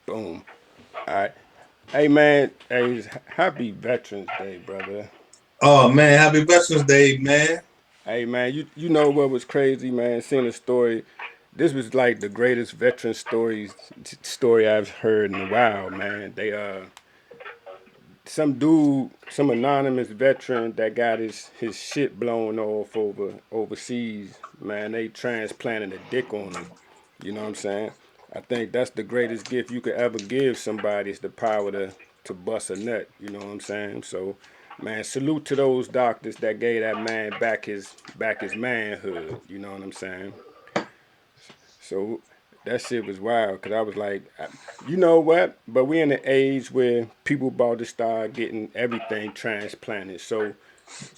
Boom. All right. Hey man, hey, happy Veterans Day, brother. Oh man, happy Veterans Day, man. Hey man, you know what was crazy, man? Seeing a story. This was like the greatest veteran story I've heard in a while, man. Some dude, some anonymous veteran that got his shit blown off overseas, man. They transplanted a dick on him. You know what I'm saying? I think that's the greatest gift you could ever give somebody is the power to bust a nut. You know what I'm saying? So, man, salute to those doctors that gave that man back his manhood. You know what I'm saying? So that shit was wild because I was like, you know what? But we in an age where people about to start getting everything transplanted. So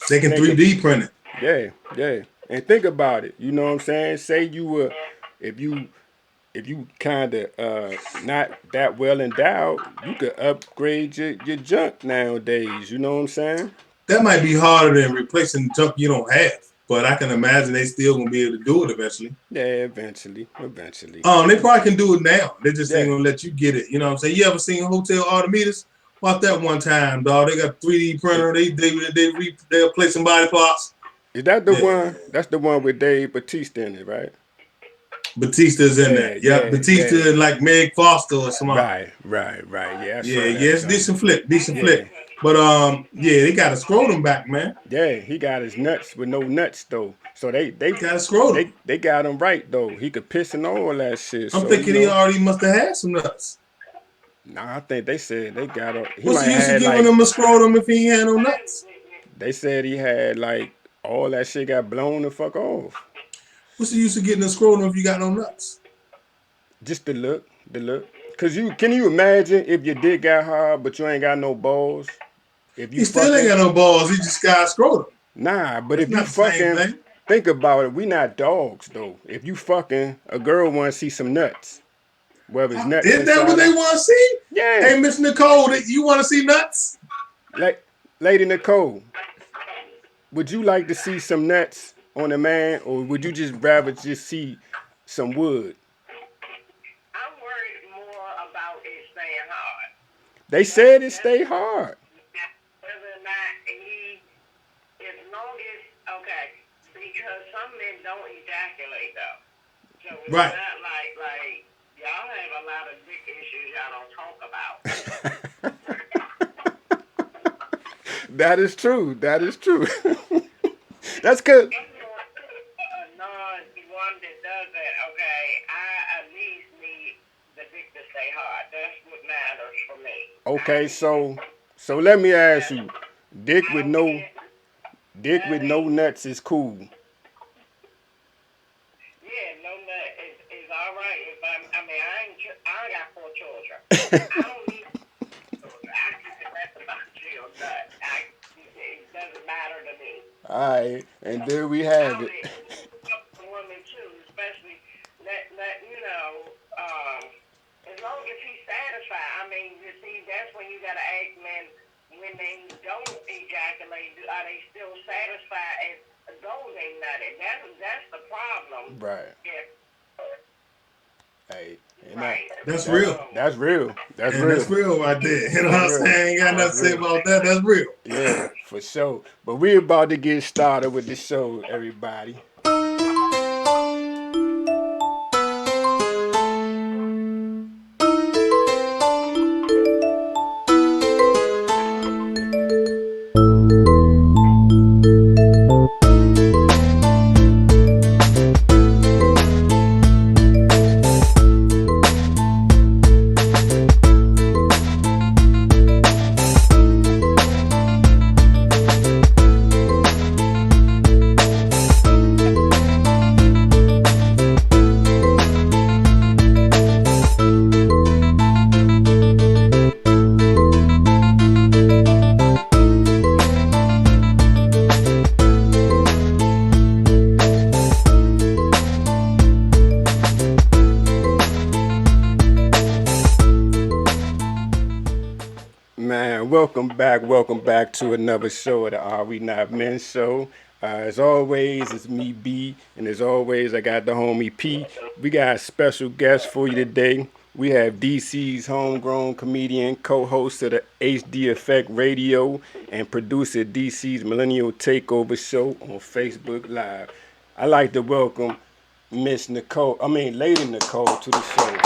They can think of 3D print it. yeah, yeah, and think about it. You know what I'm saying? Say you were if you if you kind of not that well endowed, you could upgrade your junk nowadays. You know what I'm saying? That might be harder than replacing junk you don't have, but I can imagine they still gonna be able to do it eventually. Yeah, eventually. They probably can do it now. They just ain't Yeah, gonna let you get it. You know what I'm saying? You ever seen Hotel Artemis? Watch that one time, dog. They got 3D is, printer. They replace some body parts. is that the Yeah, one? That's the one with Dave Batista in it, right? Batista's in there. Yeah, Yep, yeah, yeah. Batista like Meg Foster or somebody. Right. Yeah, I Yeah, saw yeah, that it's John. decent flick, decent Yeah, flick. But yeah, they got a scrotum back, man. yeah. He got his nuts with no nuts though. So Got a scrotum. they got him right though. He could piss and all that shit. I'm So you thinking he know, already must have had some nuts. nah, I think they said they got him. He What's might the use of have had giving like him a scrotum if he ain't had no nuts? they said he had like all that shit got blown the fuck off. What's the use of getting a scrotum if you got no nuts? Just the look. Cause you can you imagine if your dick got hard but you ain't got no balls? If you He still ain't fucking got no balls. He just got a scrotum. nah, but That's if you not the same fucking thing. think about it, we not dogs though. If you fucking a girl want to see some nuts, whether it's nuts Isn't that what inside they her, want to see? yeah. Hey, Miss Nicole, you want to see nuts? Like Lady Nicole, would you like to see some nuts on a man, or would you just rather just see some wood? I'm worried more about it staying hard. They said it stay hard. Whether or not as long as, okay, because some men don't ejaculate though. So it's Right. not like, y'all have a lot of dick issues y'all don't talk about. That is true. That is true. That's good. I'm going to a non one that does that, okay, I at least need the dick to stay hard. That's what matters for me. Okay, so let me ask That's, you, dick I with don't no care. dick That with no ain't, nuts is cool. yeah, no, that is all right. If I mean, I got four children. I don't need children. I keep the rest of my children. It doesn't matter to me. All right, and there we I have it. mean, up to women too, especially let you know. As long as he's satisfied. I mean, you see, that's when you gotta ask men when they don't ejaculate, are they still satisfied as though they nutted? That's the problem. Right. If Hey, and right. That's that real. So that's real. That's And that's real. real right there. You know what That's I'm real. saying? Ain't got nothing That's to say real. about that. That's real. Yeah, for sure. But we about to get started with the show, everybody. Man, welcome back to another show of the Are We Not Men show. As always, it's me B, and as always, I got the homie P. We got a special guest for you today. We have DC's homegrown comedian, co-host of the HD Effect Radio, and producer of DC's Millennial Takeover Show on Facebook Live. I'd like to welcome Lady Nicole to the show. Thank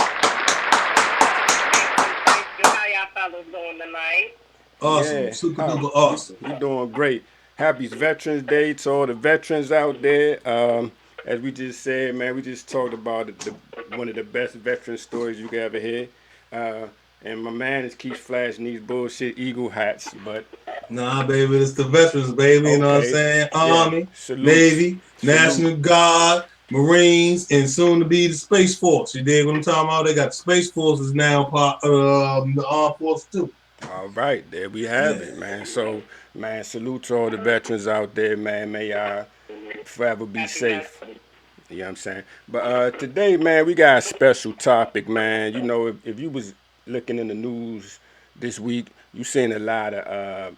you. How y'all fellas doing tonight? Awesome, Yeah, super how duper awesome. you doing great. Happy Veterans Day to all the veterans out there. As we just said, man, we just talked about one of the best veteran stories you could ever hear. Uh, and my man just keeps flashing these bullshit eagle hats, but Nah, baby, it's the veterans, baby. You know what I'm okay, saying? yeah, Army, salute, Navy, salute. National Guard, Marines, and soon to be the Space Force. You dig what I'm talking about? They got the Space Forces now part of the Armed Forces too. All right, there we have Yeah. it, man. So, man, salute to all the veterans out there, man. May y'all forever be Happy safe. Veterans. You know what I'm saying? But today, man, we got a special topic, man. You know, if you was looking in the news this week, you seen a lot of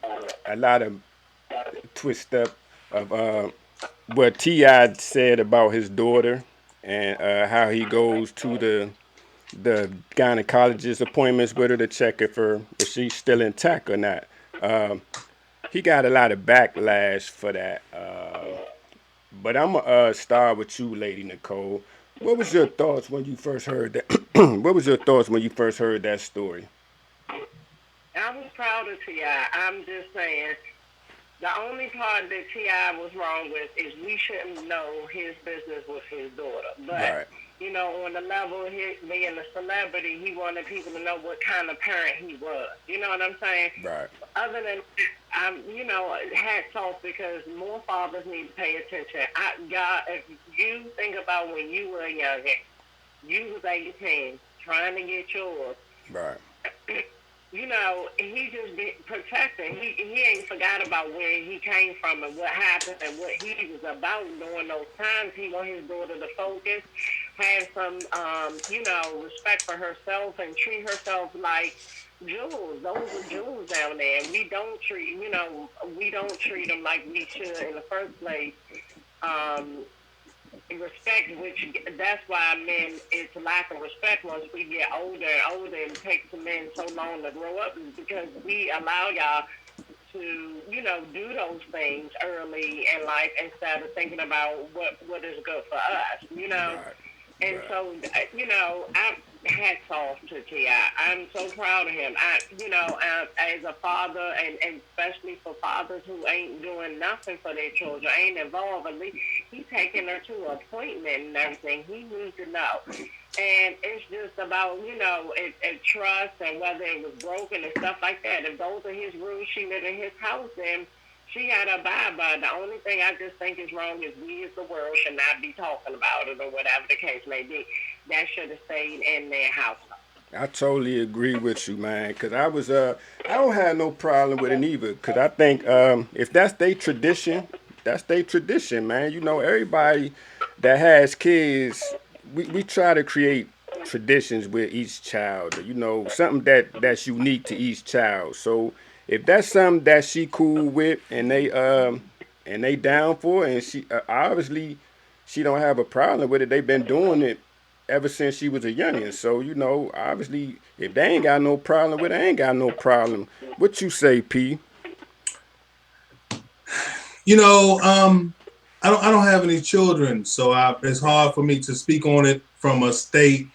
twist up of what Ti said about his daughter and how he goes to the gynecologist appointments with her to check if she's still intact or not. Um, he got a lot of backlash for that. But I'm gonna start with you, Lady Nicole. What was your thoughts when you first heard that? What was your thoughts when you first heard that story? I was proud of T.I. I'm just saying, the only part that T.I. was wrong with is we shouldn't know his business with his daughter. But, Right, on the level of his being a celebrity, he wanted people to know what kind of parent he was. You know what I'm saying? right, Other than, hats off because more fathers need to pay attention. God, if you think about when you were young, you was 18, trying to get yours. right, He just be protecting. He ain't forgot about where he came from and what happened and what he was about during those times. He want his daughter to focus, have some, respect for herself and treat herself like jewels. Those are jewels down there. And we don't treat them like we should in the first place. Um, Respect, which that's why men, it's lack of respect once we get older and older, and it takes the men so long to grow up is because we allow y'all to, do those things early in life instead of thinking about what is good for us. right, And right, so, I hats off to T.I. I'm so proud of him. As a father, and especially for fathers who ain't doing nothing for their children, ain't involved, at least he's taking her to an appointment and everything. He needs to know. And it's just about, it trust and whether it was broken and stuff like that. If those are his rules, she lived in his house, then she had to abide by it. The only thing I just think is wrong is we as the world should not be talking about it or whatever the case may be. That should have stayed in their house. I totally agree with you, man. Cause I don't have no problem with it either. Cause I think if that's their tradition, man. You know, everybody that has kids, we try to create traditions with each child. You know, something that's unique to each child. So if that's something that she cool with and they down for, and she obviously she don't have a problem with it. They've been doing it ever since she was a youngin'. So, obviously, if they ain't got no problem with it, I ain't got no problem. What you say, P? You know, I don't have any children, so it's hard for me to speak on it from a state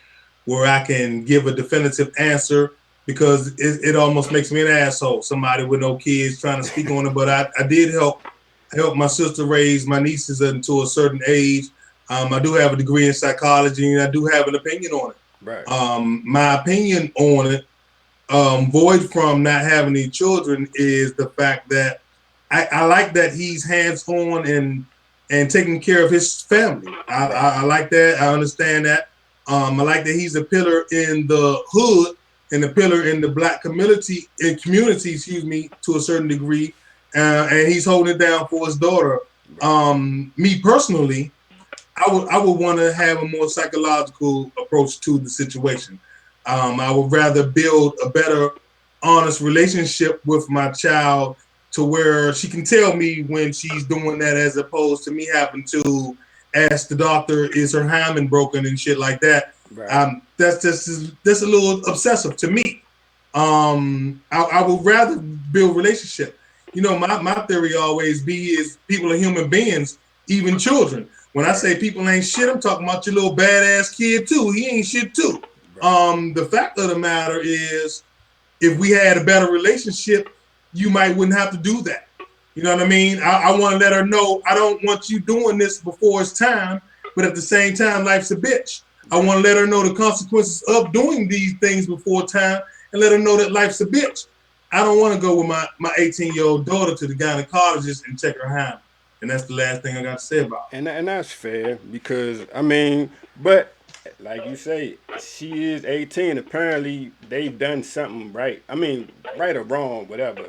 where I can give a definitive answer because it almost makes me an asshole. Somebody with no kids trying to speak on it, but I did help my sister raise my nieces until a certain age. I do have a degree in psychology, and I do have an opinion on it. Right, My opinion on it, void from not having any children, is the fact that I like that he's hands on and taking care of his family. right, I like that. I understand that. I like that he's a pillar in the hood and a pillar in the black community, excuse me, to a certain degree, and he's holding it down for his daughter. right, Me personally, I would want to have a more psychological approach to the situation. I would rather build a better, honest relationship with my child to where she can tell me when she's doing that, as opposed to me having to ask the doctor, is her hymen broken and shit like that. Right. That's a little obsessive to me. I would rather build relationship. You know, my theory always be is people are human beings, even children. When I Right. say people ain't shit, I'm talking about your little badass kid too. He ain't shit too. Right. The fact of the matter is, if we had a better relationship, you might wouldn't have to do that. You know what I mean? I want to let her know I don't want you doing this before it's time, but at the same time, life's a bitch. I Right. want to let her know the consequences of doing these things before time and let her know that life's a bitch. I don't want to go with my 18-year-old daughter to the gynecologist and check her hymen. And that's the last thing I got to say about it. And that's fair because I mean, but like you say, she is 18. Apparently, they've done something right. I mean, right or wrong, whatever.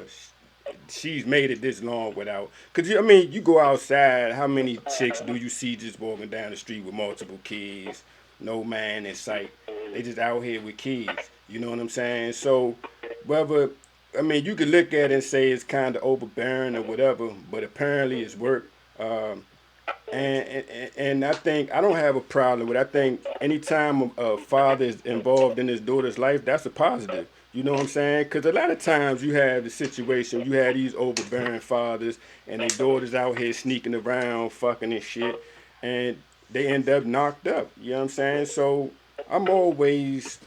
She's made it this long without. Cause I mean, you go outside. How many chicks do you see just walking down the street with multiple kids, no man in sight? They just out here with kids. You know what I'm saying? So, whether I mean, you could look at it and say it's kind of overbearing or whatever, but apparently it's work. Um, and I think I don't have a problem with it. I think anytime a father is involved in his daughter's life, that's a positive. You know what I'm saying? Because a lot of times you have the situation, you have these overbearing fathers and their daughters out here sneaking around, fucking and shit, and they end up knocked up. You know what I'm saying? So I'm always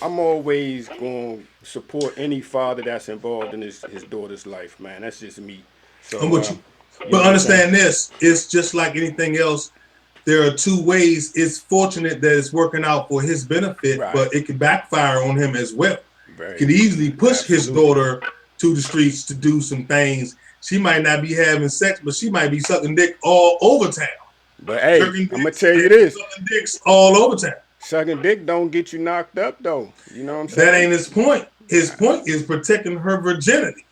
I'm always going to support any father that's involved in his daughter's life, man. That's just me. I'm So, with you. you know But what I'm saying? understand this, it's just like anything else. There are two ways. It's fortunate that it's working out for his benefit, Right. but it could backfire on him as well. He Very. could easily push his Absolutely. daughter to the streets to do some things. She might not be having sex, but she might be sucking dick all over town. But hey, Jerking I'm gonna dicks tell you and this: sucking dicks all over town. sucking dick don't get you knocked up, though. You know what I'm That saying? ain't his point. His point is protecting her virginity.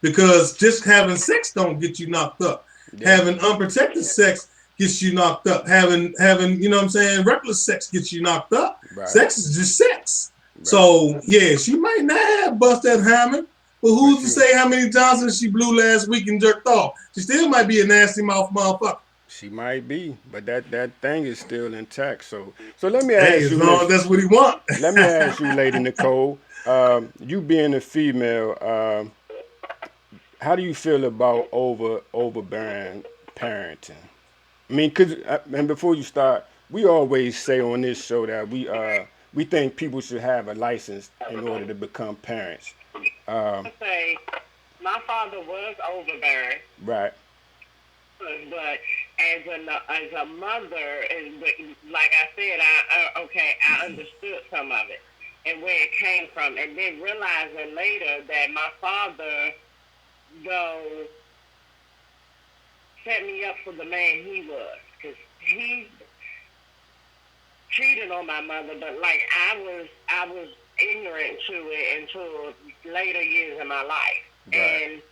Because just having sex don't get you knocked up. Yeah. Having unprotected sex gets you knocked up. Having you know what I'm saying, reckless sex gets you knocked up. Right. Sex is just sex. Right. So yeah, she might not have bust that hymen, but But who's to she say how many Johnsons she blew last week and jerked off? She still might be a nasty mouth motherfucker. she might be, but that thing is still intact. So let me Hey, ask as you, long as Miss. that's what he want. Let me ask you, Lady Nicole. You being a female, how do you feel about overbearing parenting? I mean, cause and before you start, we always say on this show that we think people should have a license in order to become parents. Um, I say my father was overbearing, right, but as a mother, and like I said, I understood some of it and where it came from, and then realizing later that my father, though, set me up for the man he was, because he cheated on my mother, but like I was ignorant to it until later years in my life, right, and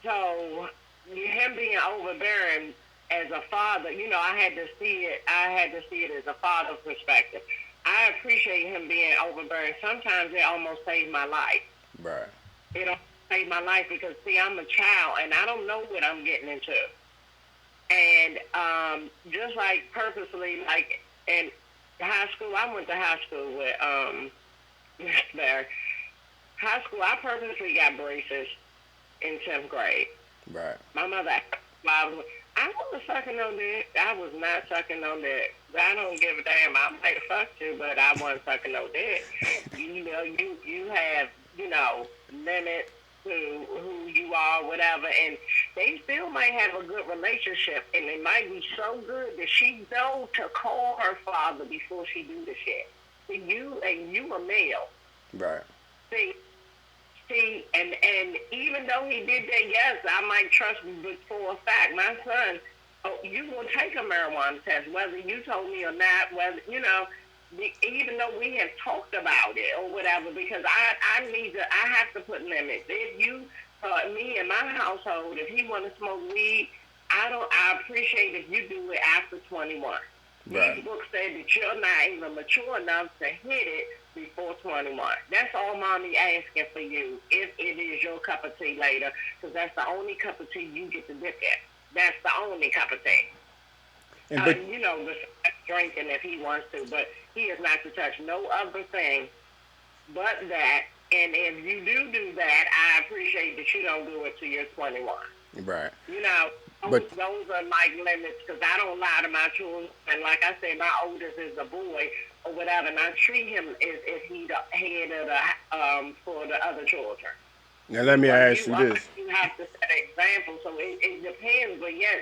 so him being overbearing as a father, I had to see it. I had to see it as a father perspective. I appreciate him being overbearing. Sometimes it almost saved my life. right, It almost saved my life because see, I'm a child and I don't know what I'm getting into. And just like purposely, like in high school, I went to high school with there. High school, I purposely got braces in 10th grade. right, My mother, I wasn't sucking on dick. I was not sucking on dick. I don't give a damn. I might have fucked you, but I wasn't sucking no dick. You have limits to who you are, whatever, and they still might have a good relationship, and it might be so good that she know to call her father before she do the shit. See, you a male. right, See, and even though he did that, yes, I might trust him, but for a fact, my son, oh, you will take a marijuana test, whether you told me or not, whether, even though we have talked about it or whatever, because I have to put limits. If you, me in my household, if he want to smoke weed, I appreciate if you do it after 21. right. These books say that you're not even mature enough to hit it before 21. That's all mommy asking for you, if it is your cup of tea later, because that's the only cup of tea you get to dip at. That's the only cup of tea. And but The drinking if he wants to, but he is not to touch no other thing but that. And if you do that, I appreciate that you don't do it till you're 21. Right. You know, But those are like limits because I don't lie to my children. And like I said, my oldest is a boy or whatever, and I treat him as if he the head of the for the other children. now let me ask you You this. you have to set an example. So it depends. But yes.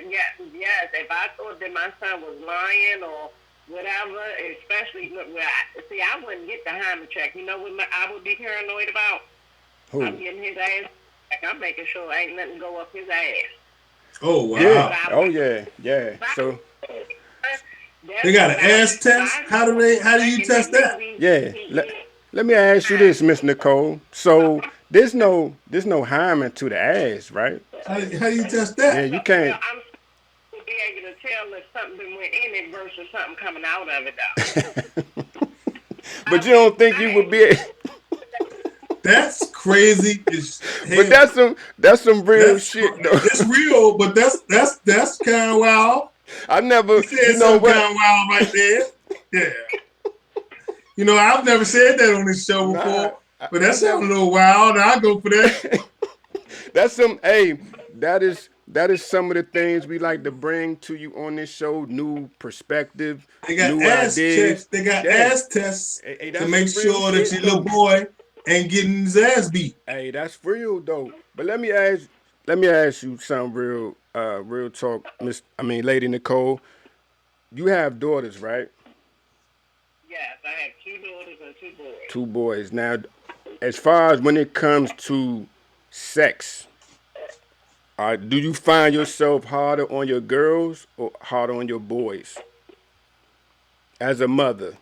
If I thought that my son was lying or whatever, especially see, I wouldn't get the Hymen check. You know what I would be paranoid about? I'm Who? getting his ass. I'm making sure ain't nothing go up his ass. Oh That's Yeah. what wow. I Oh would. yeah. Yeah. So They That's got what an I ass would. Cause test. I How do know they? for a How do you second that test that? maybe yeah. he. Let me ask you this, Miss Nicole. So there's no hymen to the ass, right? How do you test Yeah, that? you Well, can't. I'm to be able to tell if something went in it versus something coming out of it, though. But I you mean, don't think you I would be? That's crazy as But hell. that's some real That's shit though. it's real, but that's kind of wild. I You never. You said know something what? kind of wild right there. Yeah. I've never said that on this show Nah, before, I, but I that sounds never. a little wild. I go for that. That's some. Hey, that is some of the things we like to bring to you on this show. New perspective, They got new ass checks. ideas. They got Yeah. ass tests Hey, to that's make some real sure that shit your little though. boy ain't getting his ass beat. Hey, that's real though. But let me ask you something real talk, Lady Nicole. You have daughters, right? yes, I have two daughters and two boys. Two boys. Now, as far as when it comes to sex, do you find yourself harder on your girls or harder on your boys as a mother?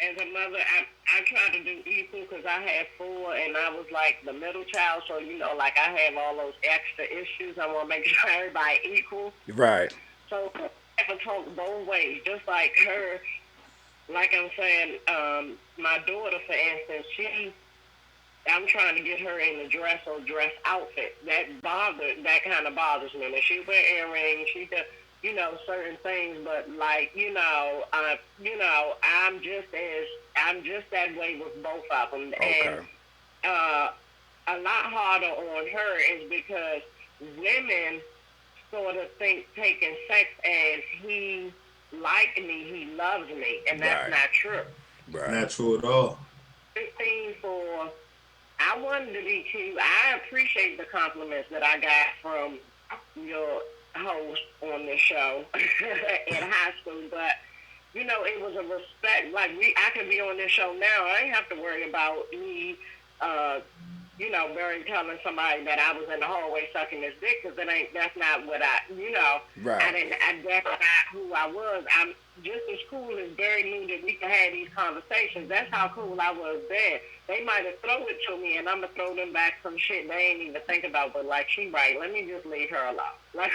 As a mother, I try to do equal because I had four and I was like the middle child. So, like I have all those extra issues. I want to make sure everybody equal. Right. So I have to talk both ways. Just like her, like I'm saying, my daughter, for instance, I'm trying to get her in the dress or dress outfit. That kind of bothers me. And she wear earrings, she does, certain things. But like, I'm just that way with both of them. And Okay. uh, a lot harder on her is because women sort of think taking sex as he like me, he loves me, and that's Right. not true. Right. Not true at all. 15 for I wanted to be cute. I appreciate the compliments that I got from your host on the show in high school, but it was a respect. Like I can be on this show now. I ain't have to worry about me, uh, Barry telling somebody that I was in the hallway sucking his dick because that's not what I Right. didn't, that's not who I was. I'm just as cool as Barry knew that we could have these conversations. That's how cool I was then. They might have thrown it to me and I'm going to throw them back some shit they ain't even think about, but like she right, let me just leave her alone. Like,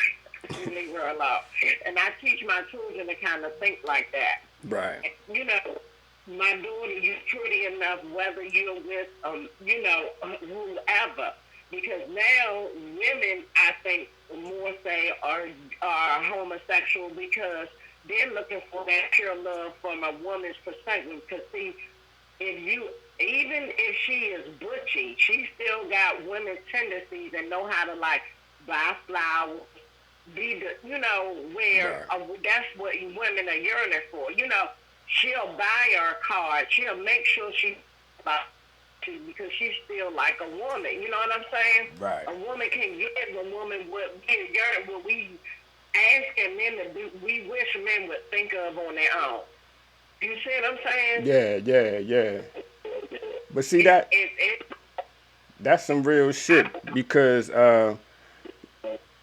leave her alone. And I teach my children to kind of think like that. Right. My daughter, you're pretty enough whether you're with, whoever. Because now women, I think, more say are homosexual because they're looking for that pure love from a woman's perspective. Because see, even if she is butchy, she still got women's tendencies and know how to like buy flowers, be the, where Right. that's what women are yearning for. She'll buy her a card. She'll make sure she about to because she's still like a woman. You know what I'm saying? Right. A woman can give a woman what we asking men to do. We wish men would think of on their own. You see what I'm saying? Yeah. Yeah. Yeah. But see It, that it, it, that's some real shit I, because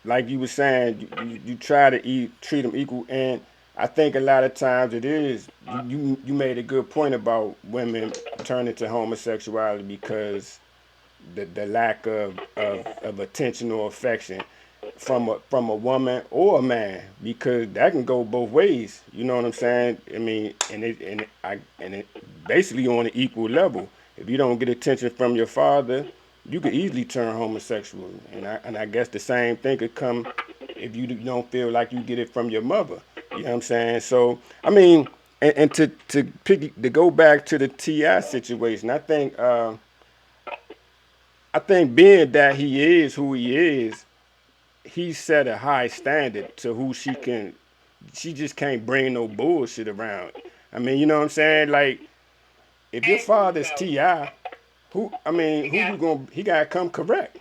like you were saying, you try to treat them equal, and I think a lot of times it is. You made a good point about women turning to homosexuality because the lack of attention or affection from a woman or a man, because that can go both ways. You know what I'm saying? I mean, and it basically on an equal level. If you don't get attention from your father, you could easily turn homosexual, and I guess the same thing could come if you don't feel like you get it from your mother. You know what I'm saying? So I mean, and to go back to the Ti situation, I think being that he is who he is, he set a high standard to who she can. She just can't bring no bullshit around. I mean, you know what I'm saying? Like, if your Actually, father's so Ti, who I mean, you who got you gonna? He gotta come correct.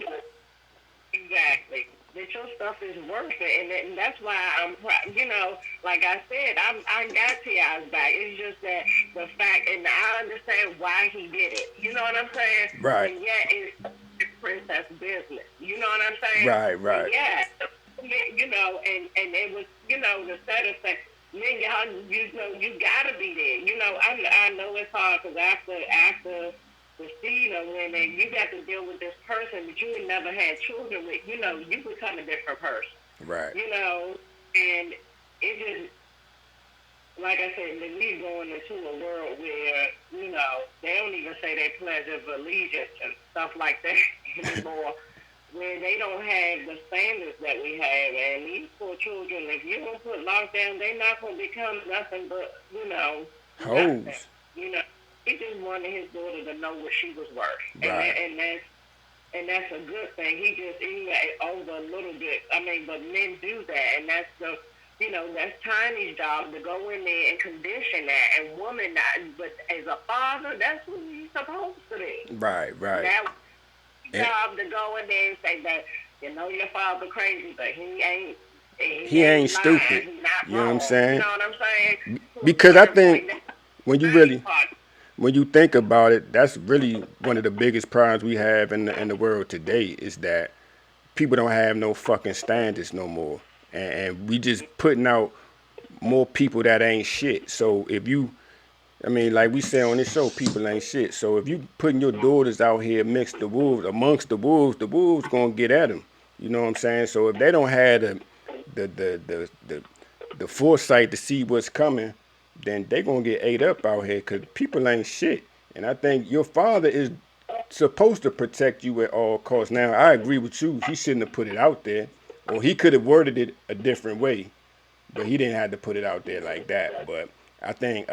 exactly that your stuff is worth it, and that's why I'm proud. You know, like I said, I got Ti's back. It's just that the fact, and I understand why he did it. You know what I'm saying? Right, But yet, it's princess business. You know what I'm saying? right, But right, yeah, you know, and it was, you know, the set of things. Man, y'all, you know, you gotta be there. You know, I know it's hard because after the seed of women, you got to deal with this person that you had never had children with. You know, you become a different person. right. You know, and it just like I said, we going into a world where you know they don't even say their pledge of allegiance and stuff like that anymore. Where they don't have the standards that we have, and these poor children, if you don't put lockdown, they're not going to become nothing but nothing. Hoes. You know, he just wanted his daughter to know what she was worth, Right, and that's a good thing. He over a little bit. I mean, but men do that, and that's the that's Tiny's job to go in there and condition that, and woman not. But as a father, that's what he's supposed to be. right, right. That And job to go in there and say that your father crazy, but he he ain't ain't lying. stupid. He's not You know what I'm wrong. You saying? know what I'm saying? To a Because I certain think point, that's when you Tiny's really part. when you think about it, that's really one of the biggest problems we have in the world today is that people don't have no fucking standards no more, and we just putting out more people that ain't shit. So if you, I mean, like we say on this show, people ain't shit. So if you putting your daughters out here mixed the wolves gonna get at them. You know what I'm saying? So if they don't have the the the the, the foresight to see what's coming, then they gonna get ate up out here because people ain't shit. And I think your father is supposed to protect you at all costs. Now I agree with you. He shouldn't have put it out there, or he could have worded it a different way, but he didn't have to put it out there like that. But I think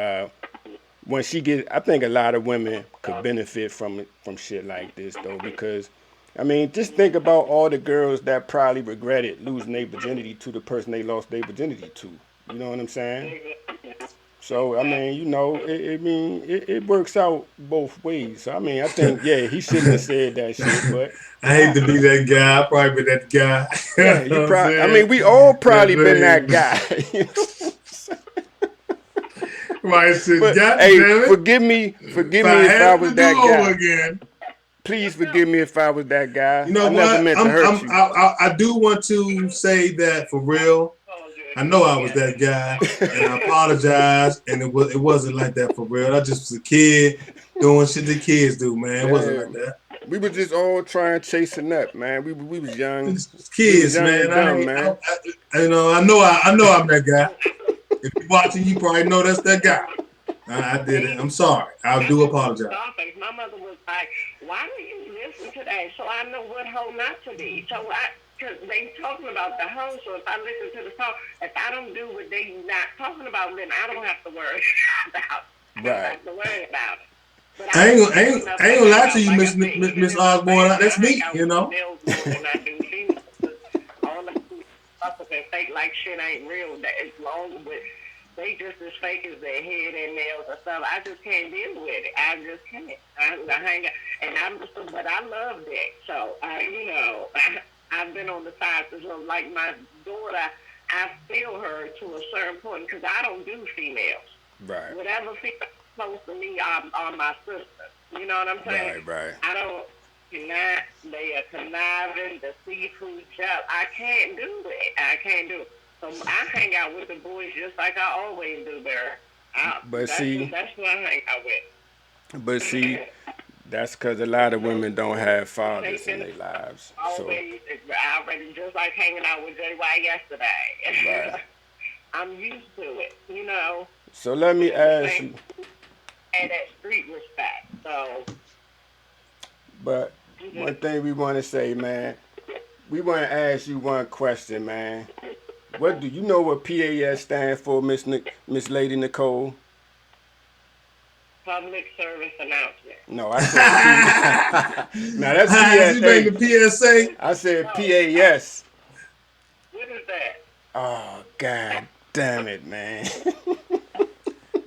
when she get, I think a lot of women could benefit from shit like this though, because I mean, just think about all the girls that probably regretted losing their virginity to the person they lost their virginity to. You know what I'm saying? So I mean, it works out both ways. So, I mean, I think yeah, he shouldn't have said that shit, but I it hate to be happened. that guy. I probably been that guy. You Yeah, know you what I'm probably. I saying? mean, we all That probably been that thing. guy. You know? Right, said, But God hey, damn it. forgive If me I if I had it was to do that over guy. again, Please forgive me if I was that guy. you know I never what? meant to hurt you. I do want to say that for real. I know I was that guy, and I apologize. And it wasn't like that for real. I just was a kid doing shit that kids do, man. It wasn't like Man, that. we was just all trying chasing up, man. We was young. It's We was kids, young man. and dumb, man. I know I'm that guy. If you're watching, you probably know that's that guy. I did it. I'm sorry. I I do just was apologize. Scarface. My mother was like, "Why do you listen to that?" So I know what hoe not to be. Cause they talking about the hoe. So if I listen to the song, if I don't do what they not talking about, then I don't have to worry about. I don't Right. have to worry about it. But I I ain't was gonna, I old ain't, enough I to ain't gonna hang lie to out. you, Like I said, even Miss in my Osborne. family, That's I hang me, out you with the know. males more than I do females. All the stuff and fake like shit ain't real. That it's long, but they just as fake as their head and nails and stuff. I just can't deal with it. I just can't. I hang out, and but I love that. So I've been on the side. So like my daughter, I feel her to a certain point because I don't do females. Right. Whatever female close to me are my sisters. You know what I'm saying? Right. Right. I don't. Not they are conniving, the seafood chop. I can't do it. I can't do it. So I hang out with the boys just like I always do, there. But see, That's who I hang out but see, with. that's because a lot of No women don't have fathers in taking their lives. So always. I already just like hanging out with JY right. yesterday. I'm used to it, So let but me at the ask same you. and that street respect. So But one thing we want to say, man, we want to ask you one question, man. What do you know what PAS stands for, Miss Lady Nicole? Public service announcement. No, I said P. Now that's Has he made PSA. the PSA? I said No, PAS. what is that? Oh God damn it, man.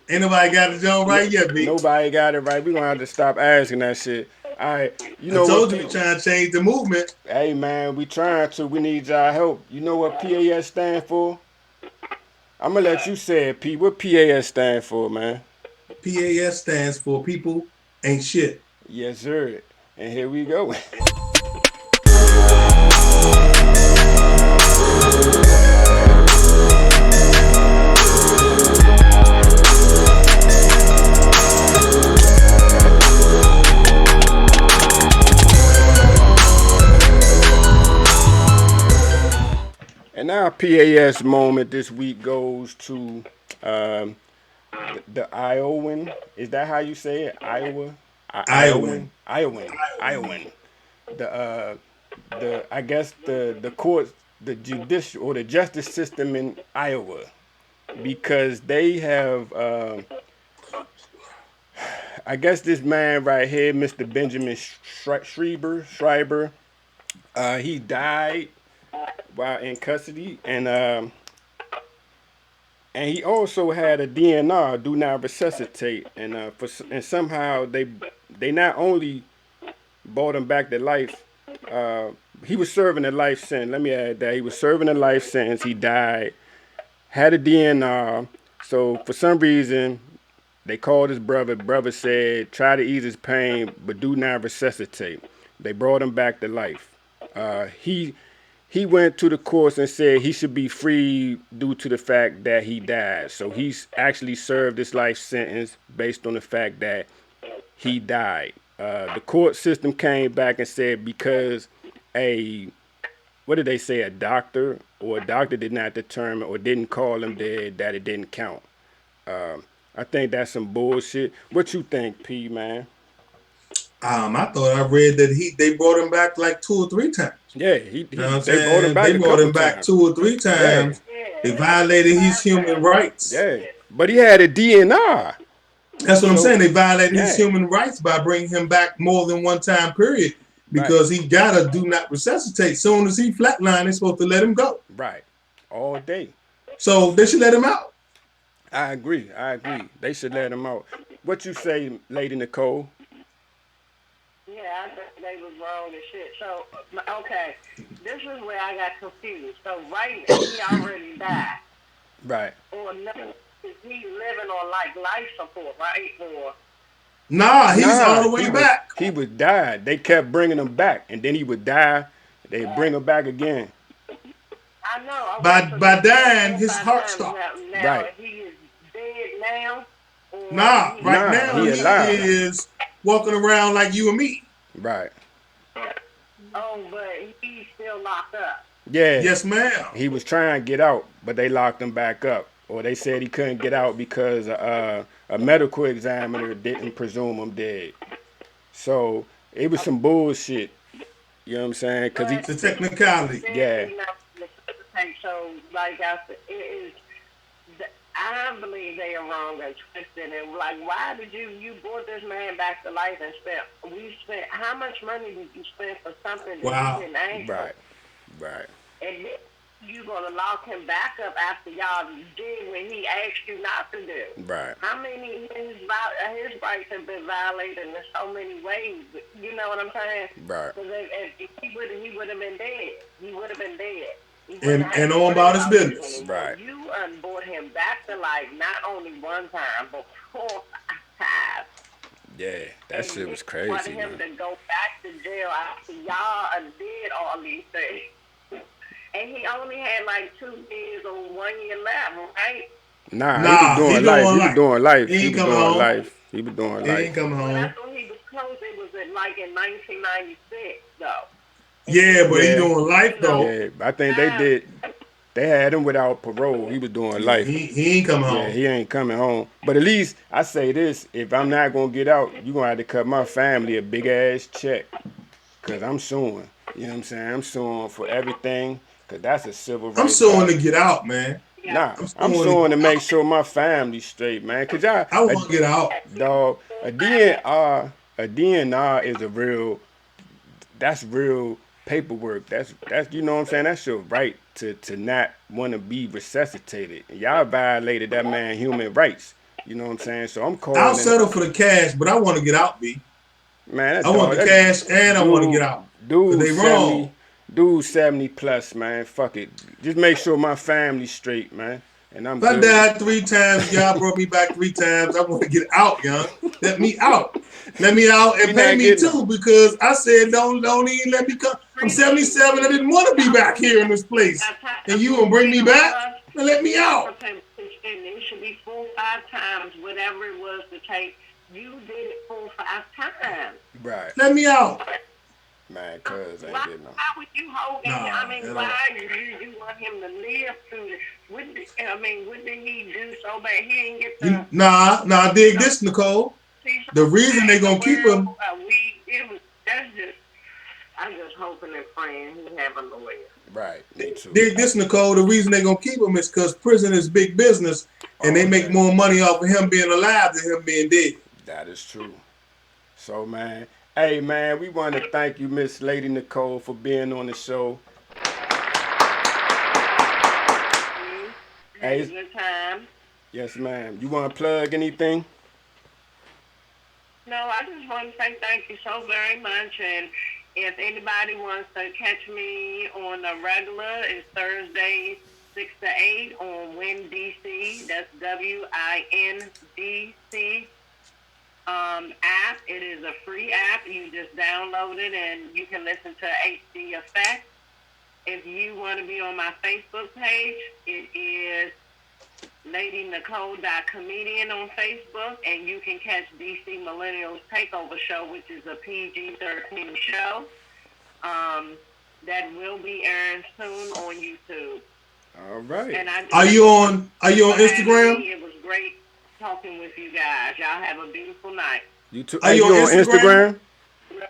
Ain't nobody got it John No, right yet, B. nobody got it right. We gonna have to stop asking that shit. All right, you I know what? told you we trying to change the movement. Hey man, we trying to. We need y'all help. You know what PAS stand for? I'm gonna let you say it, P. What PAS stand for, man? PAS stands for people ain't shit. Yes, sir. And here we go. And our PAS moment this week goes to um, the Iowan. Is that how you say it? Iowa? Iowan? Iowan. Iowan. The I guess the courts, the judicial or the justice system in Iowa, because they have I guess this man right here, Mr. Benjamin Schreiber, he died while in custody, and he also had a DNR, do not resuscitate, and somehow they not only brought him back to life. Uh, he was serving a life sentence. Let me add that he was serving a life sentence. He died, had a DNR. So for some reason, they called his brother. Brother said, try to ease his pain, but do not resuscitate. They brought him back to life. He went to the courts and said he should be free due to the fact that he died. So he's actually served this life sentence based on the fact that he died. The court system came back and said because a what did they say, a doctor did not determine or didn't call him dead, that it didn't count. I think that's some bullshit. What you think, P, man? I thought I read that they brought him back like 2 or 3 times. Yeah, You know what I'm they brought him saying? back They a brought couple him back times. 2 or 3 times. Yeah, They Yeah, violated his human rights. yeah. But he had a DNR. That's what I'm So saying. They violated his yeah, human rights by bringing him back more than one time, period. right, Because he gotta do not resuscitate. Soon as he flatline, they're supposed to let him go. right. All day. So they should let him out. I agree. I agree. They should let him out. What you say, Lady Nicole? yeah, I think they was wrong and shit. So, okay, this is where I got confused. So, right, he already died, Right. or no? Is he living on like life support, right? Or Nah, he's all Nah, the way back. he was died. They kept bringing him back, and then he would die. They bring him back again. I know. Okay, By so by they did it dying, four, his five heart times stopped. now. Right. He is dead now, or Nah, he? right Nah, now he he alive. is walking around like you and me. Right. Oh, but he's still locked up. Yeah. Yes, ma'am. He was trying to get out, but they locked him back up. Or they said he couldn't get out because a medical examiner didn't presume him dead. So it was some bullshit. You know what I'm saying? Cause he, But It's a technicality. yeah, definitely not necessitate. So, like I said, it is. I believe they are wrong and twisted. And like, why did you brought this man back to life and spent how much money did you spend for something that Wow. you didn't ask for? right, right, And then you gonna lock him back up after y'all did what he asked you not to do. right, How many his rights have been violated in so many ways? You know what I'm saying? right. Because if he would have been dead. He would have been dead. He wouldn't And have had and to on worry about his about this business. anymore. Right. You brought him back to life not only one time but 4 times. Yeah, that And shit was you wanted crazy, him man. to go back to jail after y'all did all these things. And he only had like 2 years or 1 year left, right? Nah, he was Nah, he doing life. doing He was life. doing life. He He ain't was coming doing home. life. He was doing He ain't life. coming But I home. thought he was close. It was like in 1996, though. And Yeah, but he Yeah, doing life you know, though. yeah. I think they now, did. They had him without parole. He was doing Yeah, life. he ain't coming Yeah, home. he ain't coming home. But at least I say this: if I'm not gonna get out, you gonna have to cut my family a big ass check, cause I'm suing. You know what I'm saying? I'm suing for everything. Cause that's a civil I'm rights suing to violation. get out, man. Yeah. Nah, I'm I'm suing to suing get to make out. sure my family's straight, man. Cause y'all, I want to get out. dog, a DNR is a real, that's real paperwork. That's you know what I'm saying. That's your right to not want to be resuscitated. Y'all violated that man human rights. You know what I'm saying. So I'm I'll calling, settle for the cash, but I want to get out, B. man. I That want dog, the that cash and I want to get dude, out. Cause dude they wrong. 70, dude 70 plus, man. Fuck it. Just make sure my family's straight, man, and I'm If I good. died 3 times, y'all brought me back 3 times. I want to get out, young. Let me out. Let me out We and pay not me getting too, because I said don't even let me come. I'm 77. I didn't want to be back here in this place, and you gonna bring me back and let me out. It should be 4 or 5 times, whatever it was to take. You did it 4 or 5 times. right, Let me out. man. Cuz ain't Why, getting no. why would you hold him? I Nah, mean, hell why no. you want him to live through this? What did he do so bad? He didn't get the, Nah. you Dig know, this, Nicole. see The something reason they in the gonna keep world. him. That's just, I'm just hoping and praying he have a lawyer. Right, me too. Dig this, Nicole. The reason they gonna keep him is because prison is big business, and they All make day. more money off of him being alive than him being dead. That is true. So, man, hey, man, we want to thank you, Miss Lady Nicole, for being on the show. Had a Hey, good time. yes, ma'am. You want to plug anything? No, I just want to say thank you so very much. And if anybody wants to catch me on the regular, it's Thursday 6 to 8 on WinDC. That's WINDC app. It is a free app. You just download it and you can listen to HD Effect. If you want to be on my Facebook page, it is LadyNicole.comedian on Facebook, and you can catch DC Millennials Takeover Show, which is a PG-13 show that will be airing soon on YouTube. All right. And I just Are thank you you on? Are you for on having Instagram? me. It was great talking with you guys. Y'all have a beautiful night. You too. Are Hey, you on you on Instagram? Instagram?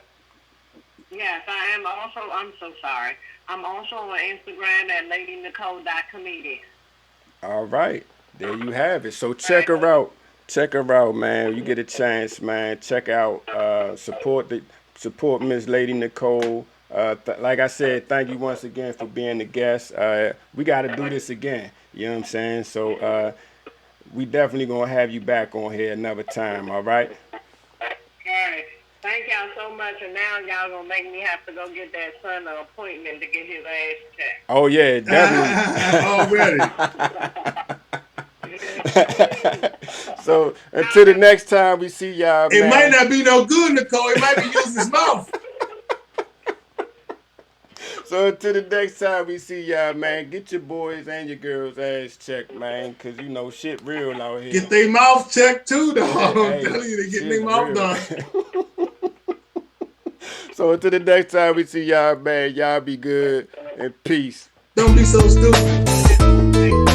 Yes, I am also, I'm so sorry. I'm also on Instagram at LadyNicole.comedian. All right. There you have it. So check Right? her out. Check her out, man. You get a chance, man. Check out, support Miss Lady Nicole. Like I said, thank you once again for being the guest. We got to do this again. You know what I'm saying? So we definitely gonna have you back on here another time. All right. All right. Thank y'all so much. And now y'all gonna make me have to go get that son an appointment to get his ass checked. Oh yeah, definitely. Already. So until the next time we see y'all, It might man. not be no good, Nicole. It might be using his mouth. So until the next time we see y'all, man, get your boys and your girls' ass checked, man, cause you know shit real out here. Get their mouth checked too, Yeah, dog. I'm hey, telling you, they getting shit's their mouth real. done. So until the next time we see y'all, man, y'all be good and peace. Don't be so stupid.